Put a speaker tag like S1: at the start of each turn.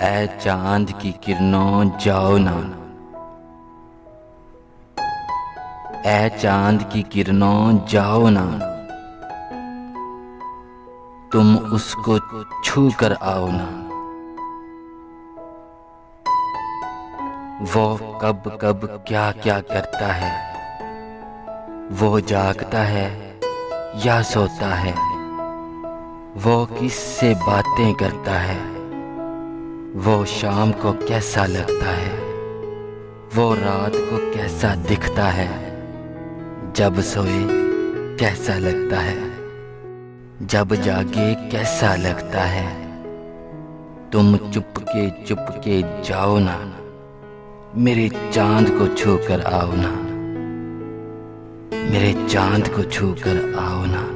S1: ऐ चांद की किरणों जाओ ना, ऐ चांद की किरणों जाओ ना, तुम उसको छू कर आओ ना। वो कब कब क्या क्या करता है, वो जागता है या सोता है, वो किससे बातें करता है, वो शाम को कैसा लगता है, वो रात को कैसा दिखता है, जब सोए कैसा लगता है, जब जागे कैसा लगता है। तुम चुपके जाओ ना, मेरे चांद को छू कर आओ ना, मेरे चांद को छू कर आओ ना।